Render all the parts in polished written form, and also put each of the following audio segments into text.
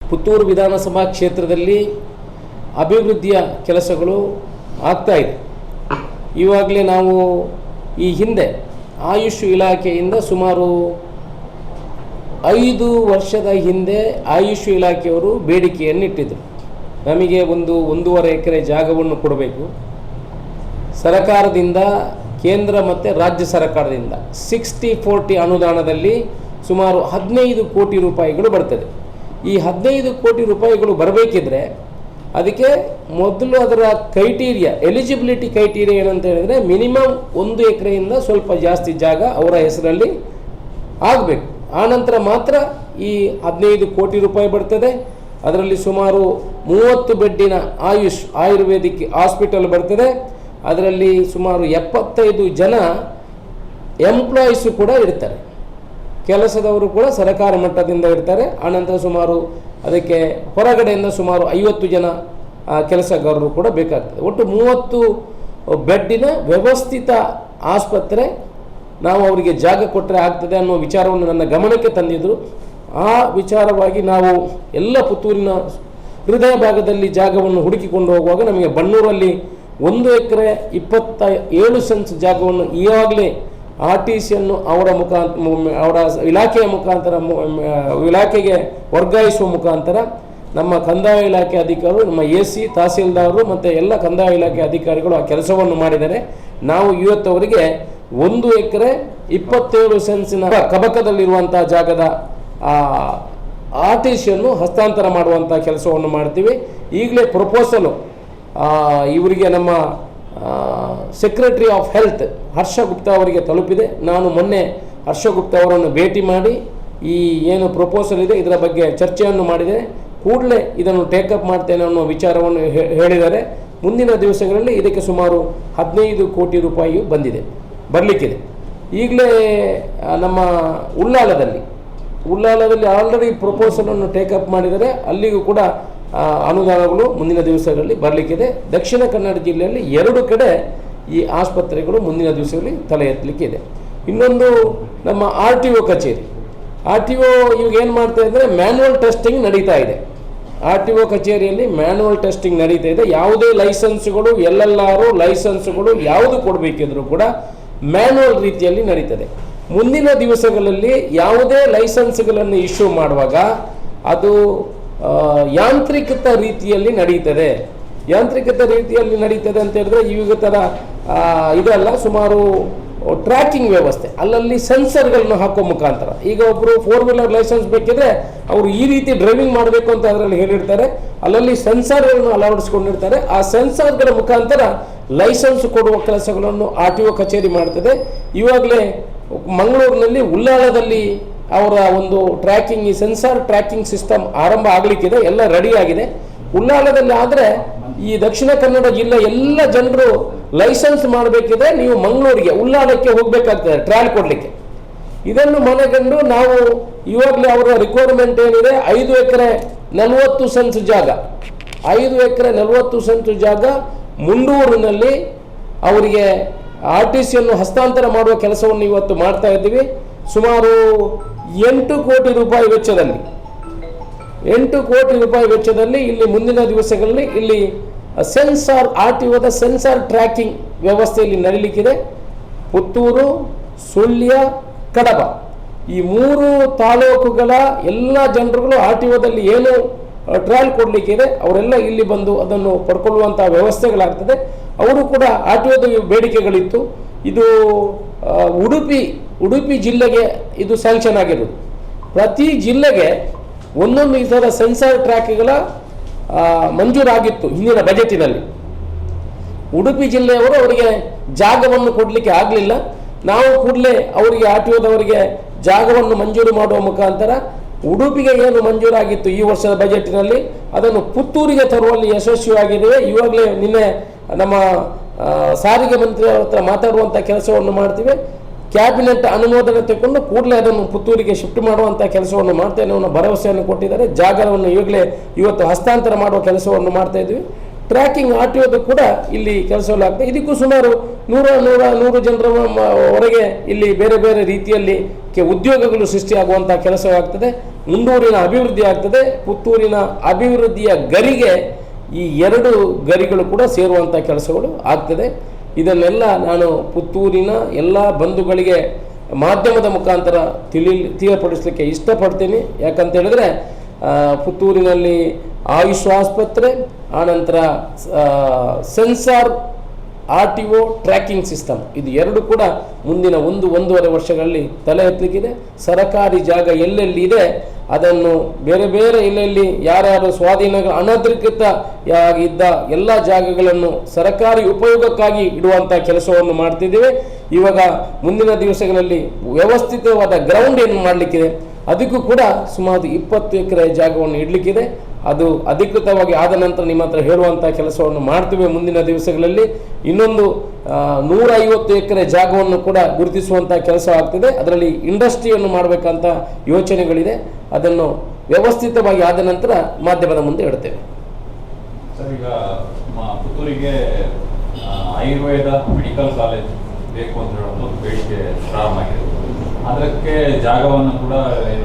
ಪುತ್ತೂರು ವಿಧಾನಸಭಾ ಕ್ಷೇತ್ರದಲ್ಲಿ ಅಭಿವೃದ್ಧಿಯ ಕೆಲಸಗಳು ಆಗ್ತಾಯಿದೆ. ಇವಾಗಲೇ ನಾವು ಈ ಹಿಂದೆ ಆಯುಷ್ ಇಲಾಖೆಯಿಂದ ಸುಮಾರು 5 ವರ್ಷದ ಹಿಂದೆ ಆಯುಷ್ ಇಲಾಖೆಯವರು ಬೇಡಿಕೆಯನ್ನು ಇಟ್ಟಿದ್ದರು. ನಮಗೆ 1.5 ಎಕರೆ ಜಾಗವನ್ನು ಕೊಡಬೇಕು. ಸರ್ಕಾರದಿಂದ, ಕೇಂದ್ರ ಮತ್ತು ರಾಜ್ಯ ಸರ್ಕಾರದಿಂದ 60-40 ಅನುದಾನದಲ್ಲಿ ಸುಮಾರು 15 ಕೋಟಿ ರೂಪಾಯಿಗಳು ಬರ್ತದೆ. ಈ 15 ಕೋಟಿ ರೂಪಾಯಿಗಳು ಬರಬೇಕಿದ್ರೆ ಅದಕ್ಕೆ ಮೊದಲು ಅದರ ಕ್ರೈಟೀರಿಯಾ, ಎಲಿಜಿಬಿಲಿಟಿ ಕ್ರೈಟೀರಿಯಾ ಏನಂತ ಹೇಳಿದರೆ ಮಿನಿಮಮ್ 1 ಎಕರೆಯಿಂದ ಸ್ವಲ್ಪ ಜಾಸ್ತಿ ಜಾಗ ಅವರ ಹೆಸರಲ್ಲಿ ಆಗಬೇಕು. ಆನಂತರ ಮಾತ್ರ ಈ 15 ಕೋಟಿ ರೂಪಾಯಿ ಬರ್ತದೆ. ಅದರಲ್ಲಿ ಸುಮಾರು 30 ಬೆಡ್ಡಿನ ಆಯುರ್ವೇದಿಕ್ ಹಾಸ್ಪಿಟಲ್ ಬರ್ತದೆ. ಅದರಲ್ಲಿ ಸುಮಾರು 75 ಜನ ಎಂಪ್ಲಾಯೀಸು ಕೂಡ ಇರ್ತಾರೆ, ಕೆಲಸದವರು ಕೂಡ ಸರ್ಕಾರ ಮಟ್ಟದಿಂದ ಇರ್ತಾರೆ. ಆನಂತರ ಸುಮಾರು ಅದಕ್ಕೆ ಹೊರಗಡೆಯಿಂದ ಸುಮಾರು 50 ಜನ ಕೆಲಸಗಾರರು ಕೂಡ ಬೇಕಾಗ್ತದೆ. ಒಟ್ಟು 30 ಬೆಡ್ಡಿನ ವ್ಯವಸ್ಥಿತ ಆಸ್ಪತ್ರೆ ನಾವು ಅವರಿಗೆ ಜಾಗ ಕೊಟ್ಟರೆ ಆಗ್ತದೆ ಅನ್ನೋ ವಿಚಾರವನ್ನು ನನ್ನ ಗಮನಕ್ಕೆ ತಂದಿದ್ದರು. ಆ ವಿಚಾರವಾಗಿ ನಾವು ಎಲ್ಲ ಪುತ್ತೂರಿನ ಹೃದಯ ಭಾಗದಲ್ಲಿ ಜಾಗವನ್ನು ಹುಡುಕಿಕೊಂಡು ಹೋಗುವಾಗ ನಮಗೆ ಬನ್ನೂರಲ್ಲಿ 1 ಎಕರೆ 27 ಸೆಂಟ್ಸ್ ಜಾಗವನ್ನು ಈಗಾಗಲೇ RTCಯನ್ನು ಅವರ ಇಲಾಖೆಯ ಮುಖಾಂತರ ಇಲಾಖೆಗೆ ವರ್ಗಾಯಿಸುವ ಮುಖಾಂತರ ನಮ್ಮ ಕಂದಾಯ ಇಲಾಖೆ ಅಧಿಕಾರಿಗಳು, ನಮ್ಮ AC ತಹಸೀಲ್ದಾರರು ಮತ್ತು ಎಲ್ಲ ಕಂದಾಯ ಇಲಾಖೆ ಅಧಿಕಾರಿಗಳು ಆ ಕೆಲಸವನ್ನು ಮಾಡಿದ್ದಾರೆ. ನಾವು ಇವತ್ತವರಿಗೆ 1 ಎಕರೆ 27 ಸೆಂಟ್ಸಿನ ಕಬಕದಲ್ಲಿರುವಂಥ ಜಾಗದ RTCಯನ್ನು ಹಸ್ತಾಂತರ ಮಾಡುವಂಥ ಕೆಲಸವನ್ನು ಮಾಡ್ತೀವಿ. ಈಗಲೇ ಪ್ರಪೋಸಲು ಇವರಿಗೆ ನಮ್ಮ ಸೆಕ್ರೆಟರಿ ಆಫ್ ಹೆಲ್ತ್ ಹರ್ಷ ಗುಪ್ತಾ ಅವರಿಗೆ ತಲುಪಿದೆ. ನಾನು ಮೊನ್ನೆ ಹರ್ಷ ಗುಪ್ತಾ ಅವರನ್ನು ಭೇಟಿ ಮಾಡಿ ಈ ಏನು ಪ್ರಪೋಸಲ್ ಇದೆ ಇದರ ಬಗ್ಗೆ ಚರ್ಚೆಯನ್ನು ಮಾಡಿದೆ. ಕೂಡಲೇ ಇದನ್ನು ಟೇಕಪ್ ಮಾಡ್ತೇನೆ ಅನ್ನೋ ವಿಚಾರವನ್ನು ಹೇಳಿದ್ದಾರೆ. ಮುಂದಿನ ದಿವಸಗಳಲ್ಲಿ ಇದಕ್ಕೆ ಸುಮಾರು 15 ಕೋಟಿ ರೂಪಾಯಿ ಬರಲಿಕ್ಕಿದೆ. ಈಗಲೇ ನಮ್ಮ ಉಳ್ಳಾಲದಲ್ಲಿ ಆಲ್ರೆಡಿ ಪ್ರಪೋಸಲನ್ನು ಟೇಕಪ್ ಮಾಡಿದರೆ, ಅಲ್ಲಿಗೂ ಕೂಡ ಅನುದಾನಗಳು ಮುಂದಿನ ದಿವಸಗಳಲ್ಲಿ ಬರಲಿಕ್ಕಿದೆ. ದಕ್ಷಿಣ ಕನ್ನಡ ಜಿಲ್ಲೆಯಲ್ಲಿ 2 ಕಡೆ ಈ ಆಸ್ಪತ್ರೆಗಳು ಮುಂದಿನ ದಿವಸಗಳಲ್ಲಿ ತಲೆ ಎತ್ತಲಿಕ್ಕಿದೆ. ಇನ್ನೊಂದು ನಮ್ಮ RTO ಕಚೇರಿ. RTO ಇವಾಗ ಏನು ಮಾಡ್ತಾ ಇದ್ದಾರೆ, ಮ್ಯಾನ್ಯುವಲ್ ಟೆಸ್ಟಿಂಗ್ ನಡೀತಾ ಇದೆ. RTO ಕಚೇರಿಯಲ್ಲಿ ಮ್ಯಾನ್ಯುವಲ್ ಟೆಸ್ಟಿಂಗ್ ನಡೀತಾ ಇದೆ. ಯಾವುದೇ ಲೈಸೆನ್ಸ್ಗಳು, LLR ಲೈಸೆನ್ಸ್ಗಳು ಯಾವುದು ಕೊಡಬೇಕಿದ್ರೂ ಕೂಡ ಮ್ಯಾನ್ಯುವಲ್ ರೀತಿಯಲ್ಲಿ ನಡೀತದೆ. ಮುಂದಿನ ದಿವಸಗಳಲ್ಲಿ ಯಾವುದೇ ಲೈಸೆನ್ಸ್ಗಳನ್ನು ಇಶ್ಯೂ ಮಾಡುವಾಗ ಅದು ಯಾಂತ್ರಿಕತ ರೀತಿಯಲ್ಲಿ ನಡೀತದೆ. ಯಾಂತ್ರಿಕತೆ ರೀತಿಯಲ್ಲಿ ನಡೀತದೆ ಅಂತ ಹೇಳಿದ್ರೆ ಈಗ ಥರ ಇದೆಲ್ಲ ಸುಮಾರು ಟ್ರ್ಯಾಕಿಂಗ್ ವ್ಯವಸ್ಥೆ, ಅಲ್ಲಲ್ಲಿ ಸೆನ್ಸರ್ಗಳನ್ನು ಹಾಕೋ ಮುಖಾಂತರ. ಈಗ ಒಬ್ಬರು 4 ವೀಲರ್ ಲೈಸೆನ್ಸ್ ಬೇಕಿದ್ರೆ ಅವರು ಈ ರೀತಿ ಡ್ರೈವಿಂಗ್ ಮಾಡಬೇಕು ಅಂತ ಅದರಲ್ಲಿ ಹೇಳಿರ್ತಾರೆ. ಅಲ್ಲಲ್ಲಿ ಸೆನ್ಸರ್ಗಳನ್ನು ಅಳವಡಿಸ್ಕೊಂಡಿರ್ತಾರೆ. ಆ ಸೆನ್ಸರ್ಗಳ ಮುಖಾಂತರ ಲೈಸೆನ್ಸ್ ಕೊಡುವ ಕೆಲಸಗಳನ್ನು RTO ಕಚೇರಿ ಮಾಡ್ತದೆ. ಇವಾಗಲೇ ಮಂಗಳೂರಿನಲ್ಲಿ ಉಳ್ಳಾಳದಲ್ಲಿ ಅವರ ಒಂದು ಈ ಸೆನ್ಸಾರ್ ಟ್ರ್ಯಾಕಿಂಗ್ ಸಿಸ್ಟಮ್ ಆರಂಭ ಆಗಲಿಕ್ಕಿದೆ, ಎಲ್ಲ ರೆಡಿ ಆಗಿದೆ. ಉಳ್ಳಾಳದಲ್ಲಿ ಆದರೆ ಈ ದಕ್ಷಿಣ ಕನ್ನಡ ಜಿಲ್ಲೆ ಎಲ್ಲ ಜನರು ಲೈಸೆನ್ಸ್ ಮಾಡಬೇಕಿದೆ, ನೀವು ಮಂಗಳೂರಿಗೆ ಉಳ್ಳಾಳಕ್ಕೆ ಹೋಗಬೇಕಾಗ್ತದೆ ಟ್ರಯಲ್ ಕೊಡಲಿಕ್ಕೆ. ಇದನ್ನು ಮನಗಂಡು ನಾವು ಇವಾಗಲೇ ಅವರ ರಿಕ್ವೈರ್ಮೆಂಟ್ ಏನಿದೆ, 5 ಎಕರೆ 40 ಸೆಂಟ್ಸ್ ಜಾಗ, 5 ಎಕರೆ 40 ಸೆಂಟ್ಸ್ ಜಾಗ ಮುಂಡೂರಿನಲ್ಲಿ ಅವರಿಗೆ RTCಯನ್ನು ಹಸ್ತಾಂತರ ಮಾಡುವ ಕೆಲಸವನ್ನು ಇವತ್ತು ಮಾಡ್ತಾ ಇದ್ದೀವಿ. ಸುಮಾರು 8 ಕೋಟಿ ರೂಪಾಯಿ ವೆಚ್ಚದಲ್ಲಿ ಇಲ್ಲಿ ಮುಂದಿನ ದಿವಸಗಳಲ್ಲಿ ಇಲ್ಲಿ RTOದ ಸೆನ್ಸಾರ್ ಟ್ರ್ಯಾಕಿಂಗ್ ವ್ಯವಸ್ಥೆಯಲ್ಲಿ ನಡೀಲಿಕ್ಕಿದೆ. ಪುತ್ತೂರು, ಸುಳ್ಯ, ಕಡಬ ಈ 3 ತಾಲೂಕುಗಳ ಎಲ್ಲ ಜನರುಗಳು RTOದಲ್ಲಿ ಏನು ಟ್ರಯಲ್ ಕೊಡಲಿಕ್ಕಿದೆ ಅವರೆಲ್ಲ ಇಲ್ಲಿ ಬಂದು ಅದನ್ನು ಪಡ್ಕೊಳ್ಳುವಂಥ ವ್ಯವಸ್ಥೆಗಳಾಗ್ತದೆ. ಅವರು ಕೂಡ RTOದ ಬೇಡಿಕೆಗಳಿತ್ತು. ಇದು ಉಡುಪಿ ಜಿಲ್ಲೆಗೆ ಇದು ಸ್ಯಾಂಕ್ಷನ್ ಆಗಿರೋದು. ಪ್ರತಿ ಜಿಲ್ಲೆಗೆ ಒಂದೊಂದು ಈ ಥರ ಸೆನ್ಸಾರ್ ಟ್ರ್ಯಾಕ್ಗಳ ಮಂಜೂರಾಗಿತ್ತು ಹಿಂದಿನ ಬಜೆಟಿನಲ್ಲಿ. ಉಡುಪಿ ಜಿಲ್ಲೆಯವರು ಅವರಿಗೆ ಜಾಗವನ್ನು ಕೊಡಲಿಕ್ಕೆ ಆಗಲಿಲ್ಲ. ನಾವು ಕೂಡಲೇ ಅವರಿಗೆ RTOದವರಿಗೆ ಜಾಗವನ್ನು ಮಂಜೂರು ಮಾಡುವ ಮುಖಾಂತರ ಉಡುಪಿಗೆ ಏನು ಮಂಜೂರಾಗಿತ್ತು ಈ ವರ್ಷದ ಬಜೆಟಿನಲ್ಲಿ ಅದನ್ನು ಪುತ್ತೂರಿಗೆ ತರುವಲ್ಲಿ ಯಶಸ್ವಿಯಾಗಿದ್ದೇವೆ. ಇವಾಗಲೇ ನಿನ್ನೆ ನಮ್ಮ ಸಾರಿಗೆ ಮಂತ್ರಿ ಅವರ ಹತ್ರ ಮಾತಾಡುವಂಥ ಕೆಲಸವನ್ನು ಮಾಡ್ತೀವಿ. ಕ್ಯಾಬಿನೆಟ್ ಅನುಮೋದನೆ ತಗೊಂಡು ಕೂಡಲೇ ಅದನ್ನು ಪುತ್ತೂರಿಗೆ ಶಿಫ್ಟ್ ಮಾಡುವಂಥ ಕೆಲಸವನ್ನು ಮಾಡ್ತೇನೆ ಅನ್ನೋ ಭರವಸೆಯನ್ನು ಕೊಟ್ಟಿದ್ದಾರೆ. ಜಾಗವನ್ನು ಇವತ್ತು ಹಸ್ತಾಂತರ ಮಾಡುವ ಕೆಲಸವನ್ನು ಮಾಡ್ತಾ ಇದ್ವಿ. ಟ್ರ್ಯಾಕಿಂಗ್ RTOದು ಕೂಡ ಇಲ್ಲಿ ಕೆಲಸಗಳಾಗ್ತದೆ. ಇದಕ್ಕೂ ಸುಮಾರು 100 ಜನರ ಹೊರಗೆ ಇಲ್ಲಿ ಬೇರೆ ಬೇರೆ ರೀತಿಯಲ್ಲಿ ಉದ್ಯೋಗಗಳು ಸೃಷ್ಟಿಯಾಗುವಂಥ ಕೆಲಸವಾಗ್ತದೆ. ಮುಂಡೂರಿನ ಅಭಿವೃದ್ಧಿ ಆಗ್ತದೆ. ಪುತ್ತೂರಿನ ಅಭಿವೃದ್ಧಿಯ ಗರಿಗೆ ಈ ಎರಡು ಗರಿಗಳು ಕೂಡ ಸೇರುವಂಥ ಕೆಲಸಗಳು ಆಗ್ತದೆ. ಇದನ್ನೆಲ್ಲ ನಾನು ಪುತ್ತೂರಿನ ಎಲ್ಲ ಬಂಧುಗಳಿಗೆ ಮಾಧ್ಯಮದ ಮುಖಾಂತರ ತಿಳಿಯಪಡಿಸಲಿಕ್ಕೆ ಇಷ್ಟಪಡ್ತೀನಿ. ಯಾಕಂತ ಹೇಳಿದ್ರೆ ಪುತ್ತೂರಿನಲ್ಲಿ ಆಯುಷ್ ಆಸ್ಪತ್ರೆ, ಆನಂತರ ಸೆನ್ಸಾರ್ RTO ಟ್ರ್ಯಾಕಿಂಗ್ ಸಿಸ್ಟಮ್, ಇದು ಎರಡು ಕೂಡ ಮುಂದಿನ 1-1.5 ವರ್ಷಗಳಲ್ಲಿ ತಲೆ ಎತ್ತಲಿಕ್ಕಿದೆ. ಸರಕಾರಿ ಜಾಗ ಎಲ್ಲೆಲ್ಲಿ ಇದೆ ಅದನ್ನು ಬೇರೆ ಬೇರೆ ಎಲ್ಲೆಲ್ಲಿ ಯಾರ್ಯಾರು ಸ್ವಾಧೀನ ಅನಧಿಕೃತ ಇದ್ದ ಎಲ್ಲ ಜಾಗಗಳನ್ನು ಸರಕಾರಿ ಉಪಯೋಗಕ್ಕಾಗಿ ಇಡುವಂಥ ಕೆಲಸವನ್ನು ಮಾಡ್ತಿದ್ದೇವೆ. ಇವಾಗ ಮುಂದಿನ ದಿವಸಗಳಲ್ಲಿ ವ್ಯವಸ್ಥಿತವಾದ ಗ್ರೌಂಡ್ ಏನು ಮಾಡಲಿಕ್ಕಿದೆ, ಅದಕ್ಕೂ ಕೂಡ ಸುಮಾರು 20 ಎಕರೆ ಜಾಗವನ್ನು ಇಡಲಿಕ್ಕಿದೆ. ಅದು ಅಧಿಕೃತವಾಗಿ ಆದ ನಂತರ ನಿಮ್ಮ ಹತ್ರ ಹೇಳುವಂಥ ಕೆಲಸವನ್ನು ಮಾಡ್ತೀವಿ ಮುಂದಿನ ದಿವಸಗಳಲ್ಲಿ. ಇನ್ನೊಂದು 150 ಎಕರೆ ಜಾಗವನ್ನು ಕೂಡ ಗುರುತಿಸುವಂಥ ಕೆಲಸ ಆಗ್ತದೆ. ಅದರಲ್ಲಿ ಇಂಡಸ್ಟ್ರಿಯನ್ನು ಮಾಡಬೇಕಂತ ಯೋಚನೆಗಳಿದೆ. ಅದನ್ನು ವ್ಯವಸ್ಥಿತವಾಗಿ ಆದ ನಂತರ ಮಾಧ್ಯಮದ ಮುಂದೆ ಇಡ್ತೇವೆ. ಸರ್, ಈಗ ಪುತ್ತೂರಿಗೆ ಆಯುರ್ವೇದ ಮೆಡಿಕಲ್ ಕಾಲೇಜ್ ಬೇಕು ಅಂತ ಹೇಳೋದು ಬೇಡಿಕೆ ಪ್ರಾರಂಭ ಆಗಿದೆ. ಅದಕ್ಕೆ ಜಾಗವನ್ನು ಕೂಡ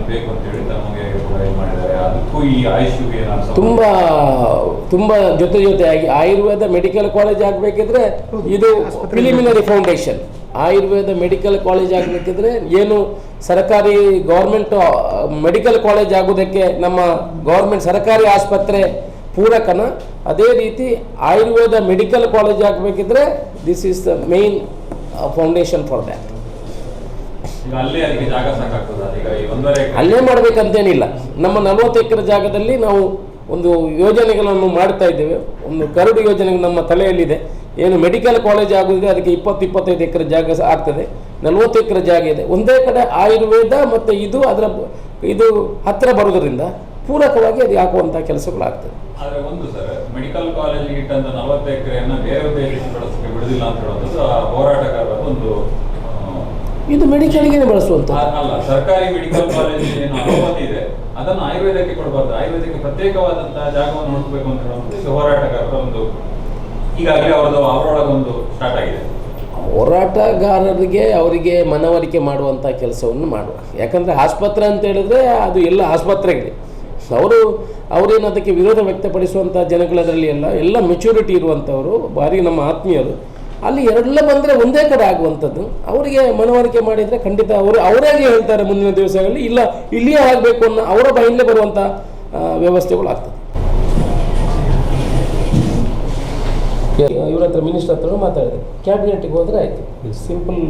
ಬೇಕು ಅಂತ ಹೇಳಿ ನಮಗೆ ಮಾಡಿದ್ದಾರೆ. ಅದಕ್ಕೂ ಈ ಆಯುಷ್ಗೆ ತುಂಬ ಜೊತೆಯಾಗಿ ಆಯುರ್ವೇದ ಮೆಡಿಕಲ್ ಕಾಲೇಜ್ ಆಗಬೇಕಿದ್ರೆ ಇದು preliminary foundation. Ayurveda medical college ಆಗಬೇಕಿದ್ರೆ ಏನು ಸರ್ಕಾರಿ ಗೌರ್ಮೆಂಟ್ ಮೆಡಿಕಲ್ ಕಾಲೇಜ್ ಆಗೋದಕ್ಕೆ ನಮ್ಮ ಗೌರ್ಮೆಂಟ್ ಸರ್ಕಾರಿ ಆಸ್ಪತ್ರೆ ಪೂರಕನ, ಅದೇ ರೀತಿ ಆಯುರ್ವೇದ ಮೆಡಿಕಲ್ ಕಾಲೇಜ್ ಆಗಬೇಕಿದ್ರೆ this is the main foundation for that. ಅಲ್ಲೇ ಮಾಡಬೇಕಂತೇನಿಲ್ಲ. ನಮ್ಮ 40 ಎಕರೆ ಜಾಗದಲ್ಲಿ ನಾವು ಒಂದು ಯೋಜನೆಗಳನ್ನು ಮಾಡ್ತಾ ಇದ್ದೇವೆ. ಒಂದು ಕರಡು ಯೋಜನೆ ನಮ್ಮ ತಲೆಯಲ್ಲಿದೆ. ಏನು ಮೆಡಿಕಲ್ ಕಾಲೇಜ್ ಆಗೋದಿದೆ ಅದಕ್ಕೆ 20-25 ಎಕರೆ ಜಾಗ ಆಗ್ತದೆ. 40 ಎಕರೆ ಜಾಗ ಇದೆ. ಒಂದೇ ಕಡೆ ಆಯುರ್ವೇದ ಮತ್ತು ಇದು ಹತ್ತಿರ ಬರೋದ್ರಿಂದ ಪೂರಕವಾಗಿ ಅದು ಹಾಕುವಂಥ ಕೆಲಸಗಳಾಗ್ತದೆ. ಆದರೆ ಒಂದು ಸರ್, ಮೆಡಿಕಲ್ ಕಾಲೇಜ್ ಇಟ್ಟಂತ 40 ಎಕರೆಯನ್ನು ಬೇರೆ ಉದ್ದೇಶಕ್ಕೆ ಬಳಸಕ್ಕೆ ಬಿಡುದಿಲ್ಲ ಅಂತ ಹೇಳೋದು ಹೋರಾಟಗಾರರ ಒಂದು ಇದು ಮೆಡಿಕಲ್ಗೆ ಬಳಸುವಂತ ಅಲ್ಲ. ಸರ್ಕಾರಿ ಮೆಡಿಕಲ್ ಕಾಲೇಜ್ ಏನು ಅನುಮತಿ ಇದೆ ಅದನ್ನು ಆಯುರ್ವೇದಕ್ಕೆ ಕೊಡಬಾರ್ದು, ಆಯುರ್ವೇದಕ್ಕೆ ಪ್ರತ್ಯೇಕವಾದಂತಹ ಜಾಗವನ್ನು ನೋಡಬೇಕು ಅಂತ ಹೇಳುವಂಥದ್ದು ಹೋರಾಟಗಾರರ ಒಂದು ಈಗಾಗಲೇ ಅವರೊಳಗೊಂದು ಸ್ಟಾರ್ಟ್ ಆಗಿದೆ. ಹೋರಾಟಗಾರರಿಗೆ ಅವರಿಗೆ ಮನವರಿಕೆ ಮಾಡುವಂಥ ಕೆಲಸವನ್ನು ಮಾಡುವ. ಯಾಕಂದರೆ ಆಸ್ಪತ್ರೆ ಅಂತ ಹೇಳಿದ್ರೆ ಅದು ಎಲ್ಲ ಆಸ್ಪತ್ರೆಗಳೇ. ಅವರೇನು ಅದಕ್ಕೆ ವಿರೋಧ ವ್ಯಕ್ತಪಡಿಸುವಂಥ ಜನಗಳದರಲ್ಲಿ ಎಲ್ಲ ಮೆಚುರಿಟಿ ಇರುವಂಥವರು, ಭಾರಿ ನಮ್ಮ ಆತ್ಮೀಯರು. ಅಲ್ಲಿ ಎರಡೆಲ್ಲ ಬಂದರೆ ಒಂದೇ ಕಡೆ ಆಗುವಂಥದ್ದು. ಅವರಿಗೆ ಮನವರಿಕೆ ಮಾಡಿದರೆ ಖಂಡಿತ ಅವರೇ ಹೇಳ್ತಾರೆ ಮುಂದಿನ ದಿವಸಗಳಲ್ಲಿ ಇಲ್ಲ ಇಲ್ಲಿಯೇ ಆಗಬೇಕು ಅನ್ನೋ ಅವರ ಬಾಯಿಂದಲೇ ಬರುವಂಥ ವ್ಯವಸ್ಥೆಗಳು ಆಗ್ತದೆ. ಇವ್ರ ಹತ್ರ ಮಿನಿಸ್ಟರ್ ಹತ್ರ ಮಾತಾಡಿದೆ, ಕ್ಯಾಬಿನೆಟ್ಗೆ ಹೋದರೆ ಆಯಿತು. Simple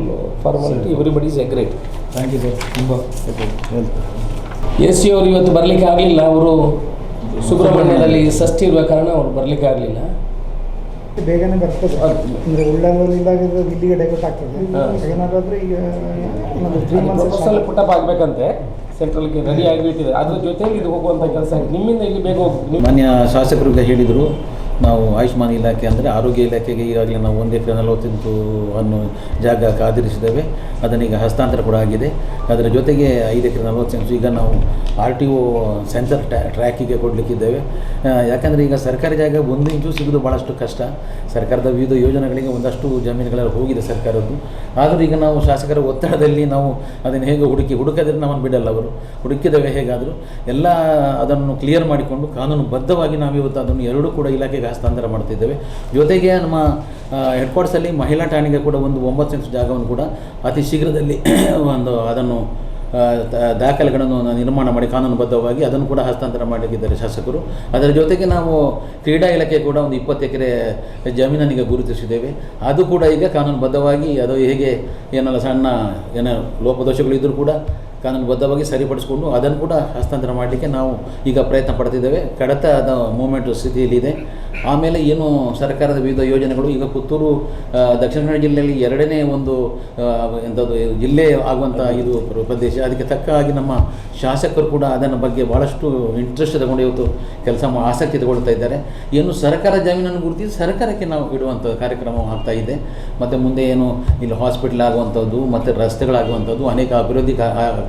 formality, everybody is agreed. Thank you sir. ತುಂಬ AC ಅವರು ಇವತ್ತು ಬರಲಿಕ್ಕೆ ಆಗಲಿಲ್ಲ. ಅವರು ಸುಬ್ರಹ್ಮಣ್ಯದಲ್ಲಿ ಷಷ್ಠಿ ಇರುವ ಕಾರಣ ಅವರು ಬರಲಿಕ್ಕೆ ಆಗಲಿಲ್ಲ. ಬೇಗನೆ ಬರ್ತದೆ ಅಂದರೆ ಉಳ್ಳಂಗಲ್ಲಿಂದ ಇಲ್ಲಿಗೆ ಡೈವರ್ಟ್ ಆಗ್ತದೆ. ಏನಾದರೂ ಈಗ 3 ಮಂತ್ಸ್ ಪುಟ್ಟಪ್ ಆಗಬೇಕಂತೆ ಸೆಂಟ್ರಲ್ಗೆ ರೆಡಿ ಆಗಿಬಿಟ್ಟಿದೆ. ಅದ್ರ ಜೊತೆಗೆ ಇದು ಹೋಗುವಂಥ ಕೆಲಸ ನಿಮ್ಮಿಂದ ಇಲ್ಲಿ ಬೇಗ ಹೋಗ್ತೀವಿ. ಮಾನ್ಯ ಶಾಸಕರಿಗೆ ಹೇಳಿದರು, ನಾವು ಆಯುಷ್ಮಾನ್ ಇಲಾಖೆ ಅಂದರೆ ಆರೋಗ್ಯ ಇಲಾಖೆಗೆ ಈಗಾಗಲೇ ನಾವು 1 ಎಕರೆ 48 ಅನ್ನೋ ಜಾಗ ಕಾದಿರಿಸಿದ್ದೇವೆ. ಅದನ್ನೀಗ ಹಸ್ತಾಂತರ ಕೂಡ ಆಗಿದೆ. ಅದರ ಜೊತೆಗೆ 5 ಎಕರೆ 40 ಸೆಂಟ್ಸ್ ಈಗ ನಾವು RTO ಸೆನ್ಸರ್ ಟ್ರ್ಯಾಕಿಗೆ ಕೊಡಲಿಕ್ಕಿದ್ದೇವೆ. ಯಾಕಂದರೆ ಈಗ ಸರ್ಕಾರಿ ಜಾಗ 1 ಇಂಚು ಸಿಗೋದು ಭಾಳಷ್ಟು ಕಷ್ಟ. ಸರ್ಕಾರದ ವಿವಿಧ ಯೋಜನೆಗಳಿಗೆ ಒಂದಷ್ಟು ಜಮೀನುಗಳೆಲ್ಲ ಹೋಗಿದೆ ಸರ್ಕಾರದ್ದು. ಆದರೂ ಈಗ ನಾವು ಶಾಸಕರ ಒತ್ತಡದಲ್ಲಿ ನಾವು ಅದನ್ನು ಹೇಗೆ ಹುಡುಕದ್ರೆ ನಮ್ಮನ್ನು ಬಿಡಲ್ಲ. ಅವರು ಹುಡುಕಿದ್ದೇವೆ. ಹೇಗಾದರೂ ಎಲ್ಲ ಅದನ್ನು ಕ್ಲಿಯರ್ ಮಾಡಿಕೊಂಡು ಕಾನೂನುಬದ್ಧವಾಗಿ ನಾವಿವತ್ತು ಅದನ್ನು ಎರಡೂ ಕೂಡ ಇಲಾಖೆಗೆ ಹಸ್ತಾಂತರ ಮಾಡ್ತಿದ್ದೇವೆ. ಜೊತೆಗೆ ನಮ್ಮ ಹೆಡ್ಕ್ವಾರ್ಟರ್ಸಲ್ಲಿ ಮಹಿಳಾ ಠಾಣೆಗೆ ಕೂಡ ಒಂದು 9 ಸೆಂಟ್ಸ್ ಜಾಗವನ್ನು ಕೂಡ ಅತಿ ಶೀಘ್ರದಲ್ಲಿ ಅದನ್ನು ದಾಖಲೆಗಳನ್ನು ನಿರ್ಮಾಣ ಮಾಡಿ ಕಾನೂನುಬದ್ಧವಾಗಿ ಅದನ್ನು ಕೂಡ ಹಸ್ತಾಂತರ ಮಾಡಲಿಕ್ಕಿದ್ದಾರೆ ಶಾಸಕರು. ಅದರ ಜೊತೆಗೆ ನಾವು ಕ್ರೀಡಾ ಇಲಾಖೆ ಕೂಡ ಒಂದು 20 ಎಕರೆ ಜಮೀನನ್ನೀಗ ಗುರುತಿಸಿದ್ದೇವೆ. ಅದು ಕೂಡ ಈಗ ಕಾನೂನುಬದ್ಧವಾಗಿ ಅದು ಹೇಗೆ ಏನೆಲ್ಲ ಸಣ್ಣ ಲೋಪದೋಷಗಳಿದ್ದರೂ ಕೂಡ ಕಾನೂನುಬದ್ಧವಾಗಿ ಸರಿಪಡಿಸಿಕೊಂಡು ಅದನ್ನು ಕೂಡ ಹಸ್ತಾಂತರ ಮಾಡಲಿಕ್ಕೆ ನಾವು ಈಗ ಪ್ರಯತ್ನ ಪಡ್ತಿದ್ದೇವೆ. ಕಡತದ ಮೂಮೆಂಟ್ ಸ್ಥಿತಿಯಲ್ಲಿದೆ. ಆಮೇಲೆ ಏನು ಸರ್ಕಾರದ ವಿವಿಧ ಯೋಜನೆಗಳು ಈಗ ಪುತ್ತೂರು ದಕ್ಷಿಣ ಕನ್ನಡ ಜಿಲ್ಲೆಯಲ್ಲಿ 2ನೇ ಒಂದು ಎಂಥದ್ದು ಜಿಲ್ಲೆ ಆಗುವಂಥ ಇದು ಪ್ರದೇಶ. ಅದಕ್ಕೆ ತಕ್ಕ ಹಾಗೆ ನಮ್ಮ ಶಾಸಕರು ಕೂಡ ಅದನ್ನ ಬಗ್ಗೆ ಭಾಳಷ್ಟು ಇಂಟ್ರೆಸ್ಟ್ ತಗೊಂಡು ಇವತ್ತು ಆಸಕ್ತಿ ತಗೊಳ್ತಾ ಇದ್ದಾರೆ. ಏನು ಸರ್ಕಾರ ಜಮೀನನ್ನು ಗುರುತಿಸಿ ಸರ್ಕಾರಕ್ಕೆ ನಾವು ಇಡುವಂಥ ಕಾರ್ಯಕ್ರಮ ಆಗ್ತಾ ಇದೆ. ಮತ್ತು ಮುಂದೆ ಏನು ಇಲ್ಲಿ ಹಾಸ್ಪಿಟಲ್ ಆಗುವಂಥದ್ದು ಮತ್ತು ರಸ್ತೆಗಳಾಗುವಂಥದ್ದು ಅನೇಕ ಅಭಿವೃದ್ಧಿ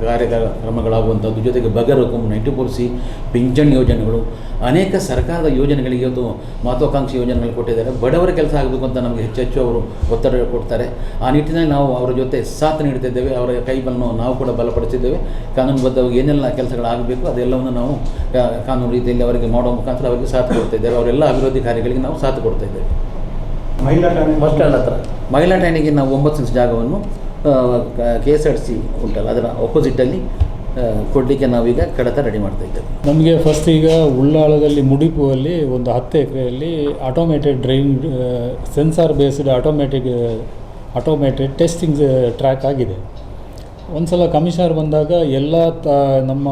ಕಾರ್ಯಕ್ರಮಗಳಾಗುವಂಥದ್ದು, ಜೊತೆಗೆ ಬಗರ್ ಹುಕುಂ 94C ಪಿಂಚಣಿ ಯೋಜನೆಗಳು, ಅನೇಕ ಸರ್ಕಾರದ ಯೋಜನೆಗಳಿಗೆ ಇವತ್ತು ಮಹತ್ವಾಕಾಂಕ್ಷಿ ಯೋಜನೆಗಳು ಕೊಟ್ಟಿದ್ದಾರೆ. ಬಡವರ ಕೆಲಸ ಆಗಬೇಕು ಅಂತ ನಮಗೆ ಹೆಚ್ಚು ಅವರು ಒತ್ತಡ ಕೊಡ್ತಾರೆ. ಆ ನಿಟ್ಟಿನಲ್ಲಿ ನಾವು ಅವರ ಜೊತೆ ಸಾಥ್ ನೀಡ್ತಿದ್ದೇವೆ. ಅವರ ಕೈಬಲನ್ನು ನಾವು ಕೂಡ ಬಲಪಡಿಸಿದ್ದೇವೆ. ಕಾನೂನುಬದ್ಧವಾಗಿ ಏನೆಲ್ಲ ಕೆಲಸಗಳಾಗಬೇಕು ಅದೆಲ್ಲವನ್ನು ನಾವು ಕಾನೂನು ರೀತಿಯಲ್ಲಿ ಅವರಿಗೆ ಮಾಡುವ ಮುಖಾಂತರ ಅವರಿಗೆ ಸಾಥ್ ಕೊಡ್ತಾಯಿದ್ದೇವೆ. ಅವರೆಲ್ಲ ಅಭಿವೃದ್ಧಿ ಕಾರ್ಯಗಳಿಗೆ ನಾವು ಸಾಥ್ ಕೊಡ್ತಾಯಿದ್ದೇವೆ. ಬಸ್ ಸ್ಟ್ಯಾಂಡ್ ಹತ್ರ ಮಹಿಳಾ ಠಾಣೆಗೆ ನಾವು 9 ಸೆನ್ಸ್ ಜಾಗವನ್ನು KSRTC ಉಂಟಲ್ಲ ಅದರ ಅಪೋಸಿಟಲ್ಲಿ ಕೊಡಲಿಕ್ಕೆ ನಾವೀಗ ಕಡತ ರೆಡಿ ಮಾಡ್ತಾ ಇದ್ದೇವೆ. ನಮಗೆ ಫಸ್ಟ್ ಈಗ ಉಳ್ಳಾಳದಲ್ಲಿ ಮುಡಿಪುವಲ್ಲಿ ಒಂದು 10 ಎಕರೆಯಲ್ಲಿ automated driving sensor based automated testing track ಆಗಿದೆ. ಒಂದು ಸಲ ಕಮಿಷನರ್ ಬಂದಾಗ ನಮ್ಮ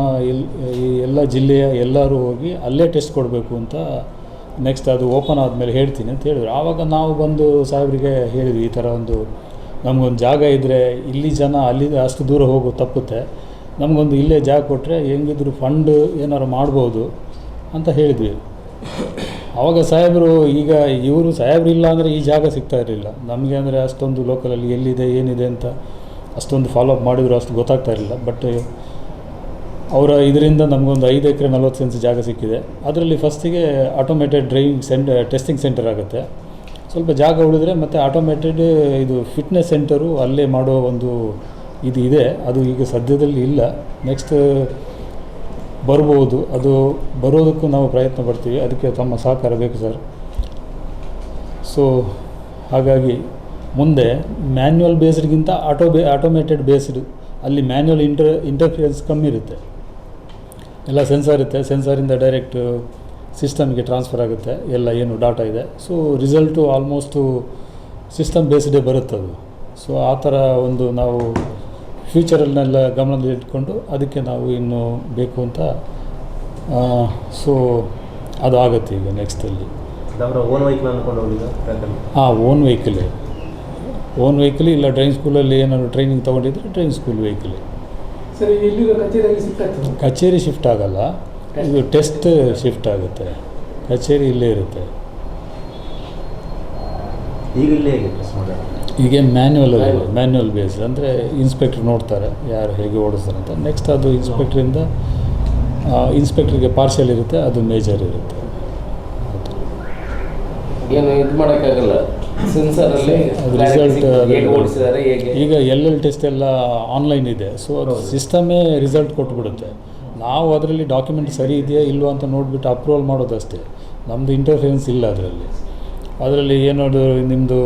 ಎಲ್ಲ ಜಿಲ್ಲೆಯ ಎಲ್ಲರೂ ಹೋಗಿ ಅಲ್ಲೇ ಟೆಸ್ಟ್ ಕೊಡಬೇಕು ಅಂತ, ನೆಕ್ಸ್ಟ್ ಅದು ಓಪನ್ ಆದಮೇಲೆ ಹೇಳ್ತೀನಿ ಅಂತ ಹೇಳಿದ್ರು. ಆವಾಗ ನಾವು ಬಂದು ಸಾಹೇಬರಿಗೆ ಹೇಳಿದ್ವಿ, ಈ ಥರ ಒಂದು ನಮಗೊಂದು ಜಾಗ ಇದ್ದರೆ ಇಲ್ಲಿ ಜನ ಅಲ್ಲಿ ಅಷ್ಟು ದೂರ ಹೋಗೋದು ತಪ್ಪುತ್ತೆ, ನಮಗೊಂದು ಇಲ್ಲೇ ಜಾಗ ಕೊಟ್ಟರೆ ಹೆಂಗಿದ್ರು ಫಂಡ್ ಏನಾರು ಮಾಡ್ಬೋದು ಅಂತ ಹೇಳಿದ್ವಿ. ಆವಾಗ ಸಾಹೇಬರು ಇವರು ಸಾಹೇಬರು ಇಲ್ಲ ಅಂದರೆ ಈ ಜಾಗ ಸಿಗ್ತಾ ಇರಲಿಲ್ಲ ನಮಗೆ. ಅಂದರೆ ಅಷ್ಟೊಂದು ಲೋಕಲಲ್ಲಿ ಎಲ್ಲಿದೆ ಏನಿದೆ ಅಂತ ಅಷ್ಟೊಂದು ಫಾಲೋ ಅಪ್ ಮಾಡಿದ್ರು ಅಷ್ಟು ಗೊತ್ತಾಗ್ತಾ ಇರಲಿಲ್ಲ. ಬಟ್ ಅವರ ಇದರಿಂದ ನಮಗೊಂದು 5 ಎಕರೆ 40 ಸೆನ್ಸ್ ಜಾಗ ಸಿಕ್ಕಿದೆ. ಅದರಲ್ಲಿ ಫಸ್ಟಿಗೆ ಆಟೋಮೇಟೆಡ್ ಡ್ರೈವಿಂಗ್ ಟೆಸ್ಟಿಂಗ್ ಸೆಂಟರ್ ಆಗುತ್ತೆ. ಸ್ವಲ್ಪ ಜಾಗ ಉಳಿದ್ರೆ ಮತ್ತು ಆಟೋಮೇಟೆಡ್ ಇದು ಫಿಟ್ನೆಸ್ ಸೆಂಟರು ಅಲ್ಲೇ ಮಾಡೋ ಒಂದು ಇದು ಇದೆ. ಅದು ಈಗ ಸದ್ಯದಲ್ಲಿ ಇಲ್ಲ, ನೆಕ್ಸ್ಟ್ ಬರ್ಬೋದು. ಅದು ಬರೋದಕ್ಕೂ ನಾವು ಪ್ರಯತ್ನ ಪಡ್ತೀವಿ. ಅದಕ್ಕೆ ತಮ್ಮ ಸಹಕಾರ ಬೇಕು ಸರ್. ಸೊ ಹಾಗಾಗಿ ಮುಂದೆ ಮ್ಯಾನ್ಯುವಲ್ ಬೇಸ್ಡ್ಗಿಂತ ಆಟೋಮೇಟೆಡ್ ಬೇಸ್ಡ್, ಅಲ್ಲಿ ಮ್ಯಾನ್ಯುವಲ್ ಇಂಟರ್ಫಿಯರೆನ್ಸ್ ಕಮ್ಮಿ ಇರುತ್ತೆ. ಎಲ್ಲ ಸೆನ್ಸಾರ್ ಇರುತ್ತೆ, ಸೆನ್ಸಾರಿಂದ ಡೈರೆಕ್ಟ್ ಸಿಸ್ಟಮ್ಗೆ ಟ್ರಾನ್ಸ್ಫರ್ ಆಗುತ್ತೆ ಎಲ್ಲ ಏನು ಡಾಟಾ ಇದೆ. ಸೊ ರಿಸಲ್ಟು ಆಲ್ಮೋಸ್ಟು ಸಿಸ್ಟಮ್ ಬೇಸ್ಡೇ ಬರುತ್ತದು. ಸೊ ಆ ಥರ ಒಂದು ನಾವು ಫ್ಯೂಚರಲ್ನೆಲ್ಲ ಗಮನದಲ್ಲಿ ಇಟ್ಕೊಂಡು ಅದಕ್ಕೆ ನಾವು ಇನ್ನು ಬೇಕು ಅಂತ ಸೊ ಅದು ಆಗುತ್ತೆ ಈಗ ನೆಕ್ಸ್ಟಲ್ಲಿ. ಓನ್ ವೆಹಿಕಲ್ ಅಂದ್ಕೊಂಡು ಹೋಗಿದ್ದ? ಹಾಂ, ಓನ್ ವೆಹಿಕಲ್ ಇಲ್ಲ ಡ್ರೈವಿಂಗ್ ಸ್ಕೂಲಲ್ಲಿ ಏನಾದ್ರು ಟ್ರೈನಿಂಗ್ ತೊಗೊಂಡಿದ್ರೆ ಡ್ರೈವಿಂಗ್ ಸ್ಕೂಲ್ ವೆಹಿಕಲ್. ಸರ್ ಇಲ್ಲಿ ಕಚೇರಿಯಲ್ಲಿ ಶಿಫ್ಟ್ ಕಚೇರಿ ಶಿಫ್ಟ್ ಆಗಲ್ಲ, ಇದು ಟೆಸ್ಟ್ ಶಿಫ್ಟ್ ಆಗುತ್ತೆ. ಕಚೇರಿ ಇಲ್ಲೇ ಇರುತ್ತೆ. ಈಗ ಇಲ್ಲೇ ಹೇಗೆ ಪ್ರೆಸ್ ಮಾಡೋದು? ಈಗ ಮ್ಯಾನ್ಯುವಲ್ ಬೇಸ್ ಅಂದರೆ ಇನ್ಸ್ಪೆಕ್ಟ್ರ್ ನೋಡ್ತಾರೆ ಯಾರು ಹೇಗೆ ಓಡಿಸ್ತಾರೆ ಅಂತ. ನೆಕ್ಸ್ಟ್ ಅದು ಇನ್ಸ್ಪೆಕ್ಟ್ರಿಗೆ ಪಾರ್ಷಿಯಲ್ ಇರುತ್ತೆ, ಅದು ಮೇಜರ್ ಇರುತ್ತೆ. ಏನು ಇದು ಮಾಡೋಕ್ಕಾಗಲ್ಲ. ಸೆನ್ಸರಲ್ಲಿ ರಿಸಲ್ಟ್ ಓಡಿಸಿದ್ದಾರೆ ಹೇಗೆ ಈಗ ಟೆಸ್ಟ್ ಎಲ್ಲ ಆನ್ಲೈನ್ ಇದೆ. ಸೊ ಅದು ಸಿಸ್ಟಮೇ ರಿಸಲ್ಟ್ ಕೊಟ್ಬಿಡುತ್ತೆ. ನಾವು ಅದರಲ್ಲಿ ಡಾಕ್ಯುಮೆಂಟ್ ಸರಿ ಇದೆಯಾ ಇಲ್ವೋ ಅಂತ ನೋಡಿಬಿಟ್ಟು ಅಪ್ರೂವಲ್ ಮಾಡೋದಷ್ಟೇ. ನಮ್ಮದು ಇಂಟರ್ಫಿಯರೆನ್ಸ್ ಇಲ್ಲ ಅದರಲ್ಲಿ ಏನಾದ್ರು ನಿಮ್ಮದು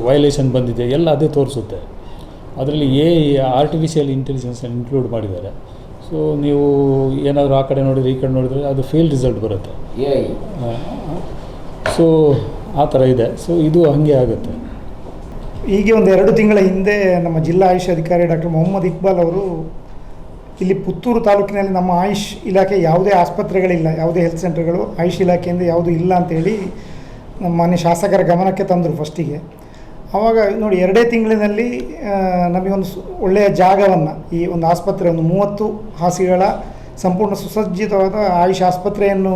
ವೈಲೇಷನ್ ಬಂದಿದೆ ಎಲ್ಲ ಅದೇ ತೋರಿಸುತ್ತೆ. ಅದರಲ್ಲಿ ಆರ್ಟಿಫಿಷಿಯಲ್ ಇಂಟೆಲಿಜೆನ್ಸ್ ಇನ್ಕ್ಲೂಡ್ ಮಾಡಿದ್ದಾರೆ. ಸೊ ನೀವು ಏನಾದರೂ ಆ ಕಡೆ ನೋಡಿದರೆ ಈ ಕಡೆ ನೋಡಿದರೆ ಅದು ಫೇಲ್ ರಿಸಲ್ಟ್ ಬರುತ್ತೆ. ಸೊ ಆ ಥರ ಇದೆ. ಸೊ ಇದು ಹಾಗೆ ಆಗುತ್ತೆ. ಹೀಗೆ ಒಂದು 2 ತಿಂಗಳ ಹಿಂದೆ ನಮ್ಮ ಜಿಲ್ಲಾ ಆಯುಷ್ ಅಧಿಕಾರಿ ಡಾಕ್ಟರ್ ಮೊಹಮ್ಮದ್ ಇಕ್ಬಾಲ್ ಅವರು ಇಲ್ಲಿ ಪುತ್ತೂರು ತಾಲೂಕಿನಲ್ಲಿ ನಮ್ಮ ಆಯುಷ್ ಇಲಾಖೆ ಯಾವುದೇ ಆಸ್ಪತ್ರೆಗಳಿಲ್ಲ, ಯಾವುದೇ ಹೆಲ್ತ್ ಸೆಂಟರ್ಗಳು ಆಯುಷ್ ಇಲಾಖೆಯಿಂದ ಯಾವುದೂ ಇಲ್ಲ ಅಂತೇಳಿ ನಮ್ಮ ಮಾನ್ಯ ಶಾಸಕರ ಗಮನಕ್ಕೆ ತಂದರು ಫಸ್ಟಿಗೆ. ಆವಾಗ ನೋಡಿ 2 ತಿಂಗಳಿನಲ್ಲಿ ನಮಗೊಂದು ಒಳ್ಳೆಯ ಜಾಗವನ್ನು, ಈ ಒಂದು ಆಸ್ಪತ್ರೆ ಒಂದು 30 ಹಾಸಿಗೆಗಳ ಸಂಪೂರ್ಣ ಸುಸಜ್ಜಿತವಾದ ಆಯುಷ್ ಆಸ್ಪತ್ರೆಯನ್ನು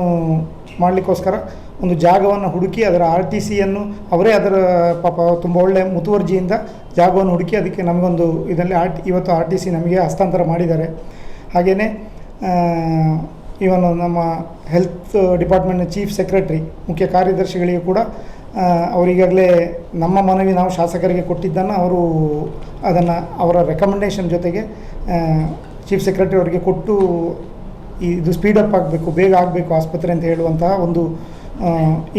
ಮಾಡಲಿಕ್ಕೋಸ್ಕರ ಒಂದು ಜಾಗವನ್ನು ಹುಡುಕಿ ಅದರ RTCಯನ್ನು ಅವರೇ ಅದರ ಪಾಪ ತುಂಬ ಒಳ್ಳೆಯ ಮುತುವರ್ಜಿಯಿಂದ ಜಾಗವನ್ನು ಹುಡುಕಿ ಅದಕ್ಕೆ ನಮಗೊಂದು ಇದರಲ್ಲಿ ಇವತ್ತು RTC ನಮಗೆ ಹಸ್ತಾಂತರ ಮಾಡಿದ್ದಾರೆ. ಹಾಗೆಯೇ ಇವನು ನಮ್ಮ ಹೆಲ್ತ್ ಡಿಪಾರ್ಟ್ಮೆಂಟ್ನ ಚೀಫ್ ಸೆಕ್ರೆಟರಿ ಮುಖ್ಯ ಕಾರ್ಯದರ್ಶಿಗಳಿಗೂ ಕೂಡ ಅವರಿಗಾಗಲೇ ನಮ್ಮ ಮನವಿ ನಾವು ಶಾಸಕರಿಗೆ ಕೊಟ್ಟಿದ್ದನ್ನು ಅವರು ಅದನ್ನು ಅವರ ರೆಕಮೆಂಡೇಷನ್ ಜೊತೆಗೆ ಚೀಫ್ ಸೆಕ್ರೆಟರಿ ಅವರಿಗೆ ಕೊಟ್ಟು ಇದು ಸ್ಪೀಡಪ್ ಆಗಬೇಕು, ಬೇಗ ಆಗಬೇಕು ಆಸ್ಪತ್ರೆ ಅಂತ ಹೇಳುವಂತಹ ಒಂದು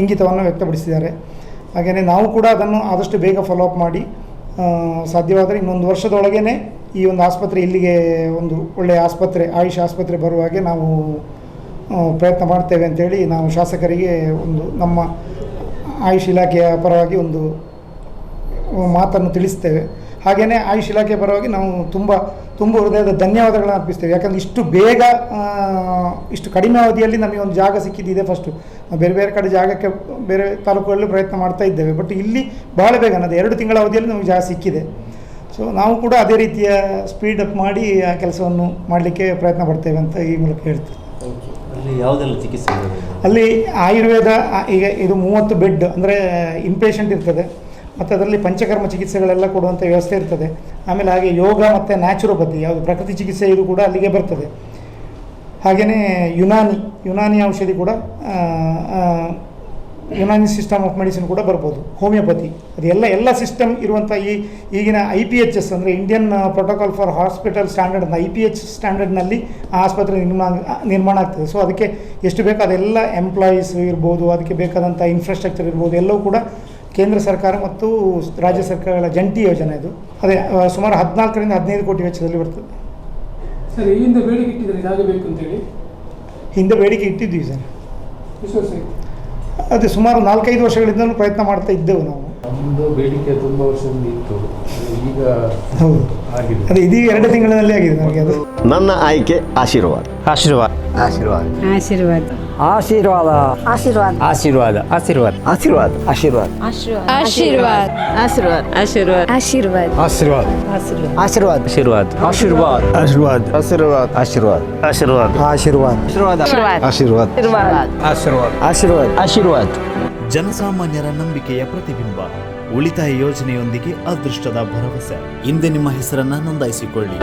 ಇಂಗಿತವನ್ನು ವ್ಯಕ್ತಪಡಿಸಿದ್ದಾರೆ. ಹಾಗೆಯೇ ನಾವು ಕೂಡ ಅದನ್ನು ಆದಷ್ಟು ಬೇಗ ಫಾಲೋಅಪ್ ಮಾಡಿ ಸಾಧ್ಯವಾದರೆ ಇನ್ನೊಂದು ವರ್ಷದೊಳಗೇ ಈ ಒಂದು ಆಸ್ಪತ್ರೆ ಇಲ್ಲಿಗೆ ಒಂದು ಒಳ್ಳೆಯ ಆಸ್ಪತ್ರೆ ಆಯುಷ್ ಆಸ್ಪತ್ರೆ ಬರುವ ಹಾಗೆ ನಾವು ಪ್ರಯತ್ನ ಮಾಡ್ತೇವೆ ಅಂತೇಳಿ ನಾವು ಶಾಸಕರಿಗೆ ಒಂದು ನಮ್ಮ ಆಯುಷ್ ಇಲಾಖೆಯ ಪರವಾಗಿ ಒಂದು ಮಾತನ್ನು ತಿಳಿಸ್ತೇವೆ. ಹಾಗೆಯೇ ಆಯುಷ್ ಇಲಾಖೆ ಪರವಾಗಿ ನಾವು ತುಂಬ ಹೃದಯದ ಧನ್ಯವಾದಗಳನ್ನು ಅರ್ಪಿಸ್ತೇವೆ. ಯಾಕಂದರೆ ಇಷ್ಟು ಬೇಗ ಇಷ್ಟು ಕಡಿಮೆ ಅವಧಿಯಲ್ಲಿ ನಮಗೆ ಒಂದು ಜಾಗ ಸಿಕ್ಕಿದ್ದಿದೆ. ಫಸ್ಟು ಬೇರೆ ಬೇರೆ ಕಡೆ ಜಾಗಕ್ಕೆ ಬೇರೆ ತಾಲೂಕುಗಳಲ್ಲಿ ಪ್ರಯತ್ನ ಮಾಡ್ತಾ ಇದ್ದೇವೆ, ಬಟ್ ಇಲ್ಲಿ ಭಾಳ ಬೇಗ ಅನ್ನೋದು 2 ತಿಂಗಳ ಅವಧಿಯಲ್ಲಿ ನಮಗೆ ಜಾಗ ಸಿಕ್ಕಿದೆ. ಸೊ ನಾವು ಕೂಡ ಅದೇ ರೀತಿಯ ಸ್ಪೀಡಪ್ ಮಾಡಿ ಆ ಕೆಲಸವನ್ನು ಮಾಡಲಿಕ್ಕೆ ಪ್ರಯತ್ನ ಪಡ್ತೇವೆ ಅಂತ ಈ ಮೂಲಕ ಹೇಳ್ತೇವೆ. ಅಲ್ಲಿ ಯಾವುದೆಲ್ಲ ಚಿಕಿತ್ಸೆ ಇದೆ? ಅಲ್ಲಿ ಆಯುರ್ವೇದ ಈಗ ಇದು 30 ಬೆಡ್ ಅಂದರೆ ಇನ್ಪೇಷಂಟ್ ಇರ್ತದೆ, ಮತ್ತು ಅದರಲ್ಲಿ ಪಂಚಕರ್ಮ ಚಿಕಿತ್ಸೆಗಳೆಲ್ಲ ಕೊಡುವಂಥ ವ್ಯವಸ್ಥೆ ಇರ್ತದೆ. ಆಮೇಲೆ ಹಾಗೆ ಯೋಗ ಮತ್ತು ನ್ಯಾಚುರೋಪತಿ ಯಾವುದು ಪ್ರಕೃತಿ ಚಿಕಿತ್ಸೆ ಇದು ಕೂಡ ಅಲ್ಲಿಗೆ ಬರ್ತದೆ. ಹಾಗೆಯೇ ಯುನಾನಿ ಔಷಧಿ ಕೂಡ ಯುನಾನಿ ಸಿಸ್ಟಮ್ ಆಫ್ ಮೆಡಿಸಿನ್ ಕೂಡ ಬರ್ಬೋದು, ಹೋಮಿಯೋಪತಿ ಎಲ್ಲ ಸಿಸ್ಟಮ್ ಇರುವಂಥ ಈಗಿನ IPHS ಅಂದರೆ Indian protocol for hospital standard ಅಂತ IPH ಸ್ಟ್ಯಾಂಡರ್ಡ್ನಲ್ಲಿ ಆ ಆಸ್ಪತ್ರೆ ನಿರ್ಮಾಣ ಆಗ್ತದೆ. ಸೊ ಅದಕ್ಕೆ ಎಷ್ಟು ಬೇಕು ಅದೆಲ್ಲ ಎಂಪ್ಲಾಯೀಸ್ ಇರ್ಬೋದು, ಅದಕ್ಕೆ ಬೇಕಾದಂಥ ಇನ್ಫ್ರಾಸ್ಟ್ರಕ್ಚರ್ ಇರ್ಬೋದು, ಎಲ್ಲವೂ ಕೂಡ ಕೇಂದ್ರ ಸರ್ಕಾರ ಮತ್ತು ರಾಜ್ಯ ಸರ್ಕಾರಗಳ ಜಂಟಿ ಯೋಜನೆ ಇದು. ಅದೇ ಸುಮಾರು 14ರಿಂದ 15 ಕೋಟಿ ವೆಚ್ಚದಲ್ಲಿ ಬರ್ತದೆ. ಸರ್, ಈ ಹಿಂದೆ ಬೇಡಿಕೆ ಇಟ್ಟಿದ್ದಾರೆ ಇದಾಗಬೇಕು ಅಂತೇಳಿ? ಹಿಂದೆ ಬೇಡಿಕೆ ಇಟ್ಟಿದ್ವಿ ಸರ್. ವಿಶ್ವಾಸ ಅದೇ ಸುಮಾರು 4-5 ವರ್ಷಗಳಿಂದಲೂ ಪ್ರಯತ್ನ ಮಾಡ್ತಾ ಇದ್ದೆವು ನಾವು. ನಮ್ಮದು ಬೇಡಿಕೆ ತುಂಬ ವರ್ಷದಿಂದ ಇತ್ತು, ಈಗ ಹೌದು ಆಗಿದೆ. ಅದೇ ಇದೀಗ 2 ತಿಂಗಳಲ್ಲಿ ಆಗಿದೆ ನಮಗೆ ಅದು. ನನ್ನ ಆಯ್ಕೆ ಆಶೀರ್ವಾದ. ಆಶೀರ್ವಾದ ಆಶೀರ್ವಾದ. ಆಶೀರ್ವಾದ ಆಶೀರ್ವಾದ. ಆಶೀರ್ವಾದ ಆಶೀರ್ವಾದ. ಆಶೀರ್ವಾದ. ಆಶೀರ್ವಾದ. ಆಶೀರ್ವಾದ. ಆಶೀರ್ವಾದ ಆಶೀರ್ವಾದ ಆಶೀರ್ವಾದ ಆಶೀರ್ವಾದ. ಆಶೀರ್ವಾದ ಆಶೀರ್ವಾದ. ಆಶೀರ್ವಾದ. ಆಶೀರ್ವಾದ. ಆಶೀರ್ವಾದ. ಆಶೀರ್ವಾದ. ಆಶೀರ್ವಾದ. ಆಶೀರ್ವಾದ. ಆಶೀರ್ವಾದ. ಆಶೀರ್ವಾದ. ಆಶೀರ್ವಾದ. ಜನಸಾಮಾನ್ಯರ ನಂಬಿಕೆಯ ಪ್ರತಿಬಿಂಬ. ಉಳಿತಾಯ ಯೋಜನೆಯೊಂದಿಗೆ ಅದೃಷ್ಟದ ಭರವಸೆ. ಹಿಂದೆ ನಿಮ್ಮ ಹೆಸರನ್ನು ನೋಂದಾಯಿಸಿಕೊಳ್ಳಿ.